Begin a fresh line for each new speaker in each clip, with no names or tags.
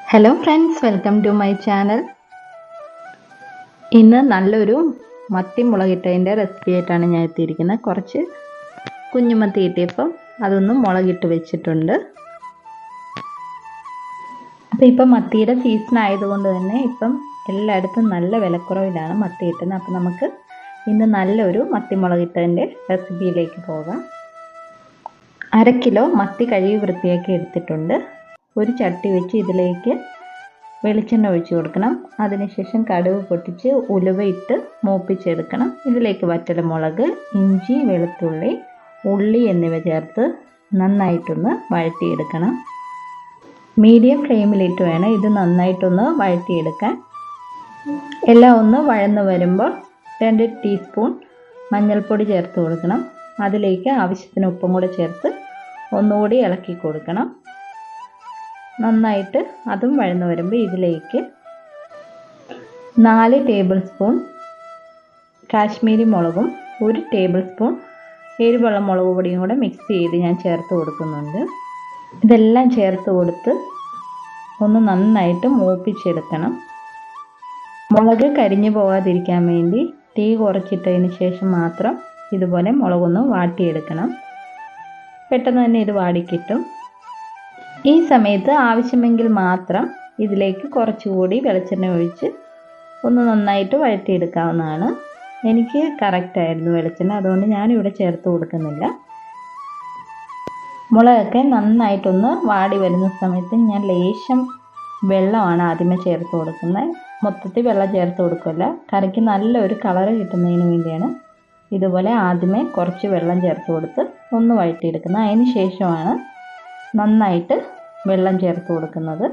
Hello friends, welcome to my channel. ഇന്ന് നല്ലൊരു മത്തി മുളകിട്ടതിൻ്റെ റെസിപ്പി ആയിട്ടാണ് ഞാൻ എത്തിയിരിക്കുന്നത്. കുറച്ച് കുഞ്ഞുമത്തി കിട്ടിയപ്പം അതൊന്ന് മുളകിട്ട് വെച്ചിട്ടുണ്ട്. അപ്പോൾ ഇപ്പം മത്തിയുടെ സീസൺ ആയതുകൊണ്ട് തന്നെ ഇപ്പം എല്ലായിടത്തും നല്ല വിലക്കുറവിലാണ് മത്തി കിട്ടുന്നത്. അപ്പോൾ നമുക്ക് ഇന്ന് നല്ലൊരു മത്തി മുളകിട്ടതിൻ്റെ റെസിപ്പിയിലേക്ക് പോകാം. 1/2 കിലോ മത്തി കഴുകി വൃത്തിയാക്കി എടുത്തിട്ടുണ്ട്. ഒരു ചട്ടി വെച്ച് ഇതിലേക്ക് വെളിച്ചെണ്ണ ഒഴിച്ചു കൊടുക്കണം. അതിനുശേഷം കടുക് പൊട്ടിച്ച് ഉലുവയിട്ട് മൂപ്പിച്ചെടുക്കണം. ഇതിലേക്ക് വറ്റൽമുളക്, ഇഞ്ചി, വെളുത്തുള്ളി, ഉള്ളി എന്നിവ ചേർത്ത് നന്നായിട്ടൊന്ന് വഴറ്റിയെടുക്കണം. മീഡിയം ഫ്ലെയിമിലിട്ട് വേണം ഇത് നന്നായിട്ടൊന്ന് വഴറ്റിയെടുക്കാൻ. എല്ലാം ഒന്ന് വഴന്ന് വരുമ്പോൾ 2 ടീസ്പൂൺ മഞ്ഞൾപ്പൊടി ചേർത്ത് കൊടുക്കണം. അതിലേക്ക് ആവശ്യത്തിന് ഉപ്പും കൂടെ ചേർത്ത് ഒന്നുകൂടി ഇളക്കി കൊടുക്കണം. നന്നായിട്ട് അതും വഴന്ന് വരുമ്പോൾ ഇതിലേക്ക് 4 ടേബിൾ സ്പൂൺ കാശ്മീരി മുളകും 1 ടേബിൾ സ്പൂൺ എരിവുള്ള മുളക് പൊടിയും കൂടെ മിക്സ് ചെയ്ത് ഞാൻ ചേർത്ത് കൊടുക്കുന്നുണ്ട്. ഇതെല്ലാം ചേർത്ത് കൊടുത്ത് ഒന്ന് നന്നായിട്ട് മൂപ്പിച്ചെടുക്കണം. മുളക് കരിഞ്ഞു പോകാതിരിക്കാൻ വേണ്ടി തീ കുറച്ചിട്ടതിന് ശേഷം മാത്രം ഇതുപോലെ മുളകൊന്ന് വാട്ടിയെടുക്കണം. പെട്ടെന്ന് തന്നെ ഇത് വാടിക്കിട്ടും. ഈ സമയത്ത് ആവശ്യമെങ്കിൽ മാത്രം ഇതിലേക്ക് കുറച്ചുകൂടി വെളിച്ചെണ്ണ ഒഴിച്ച് ഒന്ന് നന്നായിട്ട് വഴറ്റിയെടുക്കാവുന്നതാണ്. എനിക്ക് കറക്റ്റായിരുന്നു വെളിച്ചെണ്ണ, അതുകൊണ്ട് ഞാനിവിടെ ചേർത്ത് കൊടുക്കുന്നില്ല. മുളകൊക്കെ നന്നായിട്ടൊന്ന് വാടി വരുന്ന സമയത്ത് ഞാൻ ലേശം വെള്ളമാണ് ആദ്യമേ ചേർത്ത് കൊടുക്കുന്നത്. മൊത്തത്തിൽ വെള്ളം ചേർത്ത് കൊടുക്കില്ല. കറിക്ക് നല്ലൊരു കളറ് കിട്ടുന്നതിന് വേണ്ടിയാണ് ഇതുപോലെ ആദ്യമേ കുറച്ച് വെള്ളം ചേർത്ത് കൊടുത്ത് ഒന്ന് വഴറ്റിയെടുക്കുന്നത്. അതിന് ശേഷമാണ് നന്നായിട്ട് വെള്ളം ചേർത്ത് കൊടുക്കുന്നത്.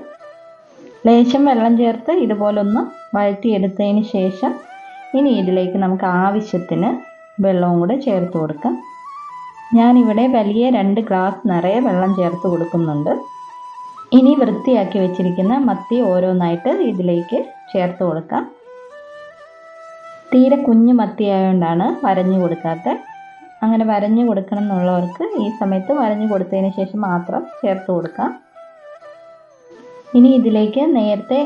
ലേശം വെള്ളം ചേർത്ത് ഇതുപോലൊന്ന് വഴറ്റിയെടുത്തതിന് ശേഷം ഇനി ഇതിലേക്ക് നമുക്ക് ആവശ്യത്തിന് വെള്ളവും കൂടെ ചേർത്ത് കൊടുക്കാം. ഞാനിവിടെ വലിയ 2 ഗ്ലാസ് നിറയെ വെള്ളം ചേർത്ത് കൊടുക്കുന്നുണ്ട്. ഇനി വൃത്തിയാക്കി വെച്ചിരിക്കുന്ന മത്തി ഓരോന്നായിട്ട് ഇതിലേക്ക് ചേർത്ത് കൊടുക്കാം. തീരെ കുഞ്ഞു മത്തി ആയതുകൊണ്ടാണ് വരഞ്ഞു കൊടുക്കാത്തത്. അങ്ങനെ വരഞ്ഞു കൊടുക്കണം എന്നുള്ളവർക്ക് ഈ സമയത്ത് വരഞ്ഞു കൊടുത്തതിന് ശേഷം മാത്രം ചേർത്ത് കൊടുക്കാം. ഇനി ഇതിലേക്ക് നേരത്തെ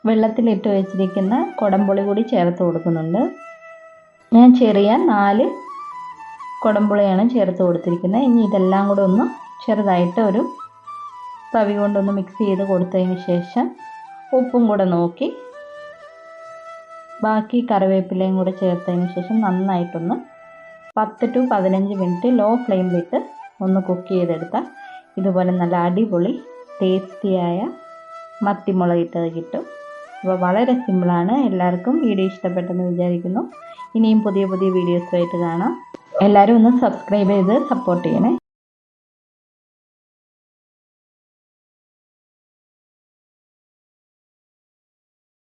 വെള്ളത്തിലിട്ട് വെച്ചിരിക്കുന്ന കുടംപുളി കൂടി ചേർത്ത് കൊടുക്കുന്നുണ്ട്. ഞാൻ ചെറിയ 4 കുടംപുളിയാണ് ചേർത്ത് കൊടുത്തിരിക്കുന്നത്. ഇനി ഇതെല്ലാം കൂടെ ഒന്ന് ചെറുതായിട്ട് ഒരു തവി കൊണ്ടൊന്ന് മിക്സ് ചെയ്ത് കൊടുത്തതിന് ശേഷം ഉപ്പും കൂടെ നോക്കി ബാക്കി കറിവേപ്പിലയും കൂടെ ചേർത്തതിന് ശേഷം നന്നായിട്ടൊന്ന് 10 to 15 മിനിറ്റ് ലോ ഫ്ലെയിമിലിട്ട് ഒന്ന് കുക്ക് ചെയ്തെടുത്താൽ ഇതുപോലെ നല്ല അടിപൊളി ടേസ്റ്റിയായ മത്തിമുളകിട്ടത് കിട്ടും. അപ്പോൾ വളരെ സിമ്പിളാണ്. എല്ലാവർക്കും വീഡിയോ ഇഷ്ടപ്പെട്ടെന്ന് വിചാരിക്കുന്നു. ഇനിയും പുതിയ വീഡിയോസുമായിട്ട് കാണാം. എല്ലാവരും ഒന്ന് സബ്സ്ക്രൈബ് ചെയ്ത് സപ്പോർട്ട് ചെയ്യണേ.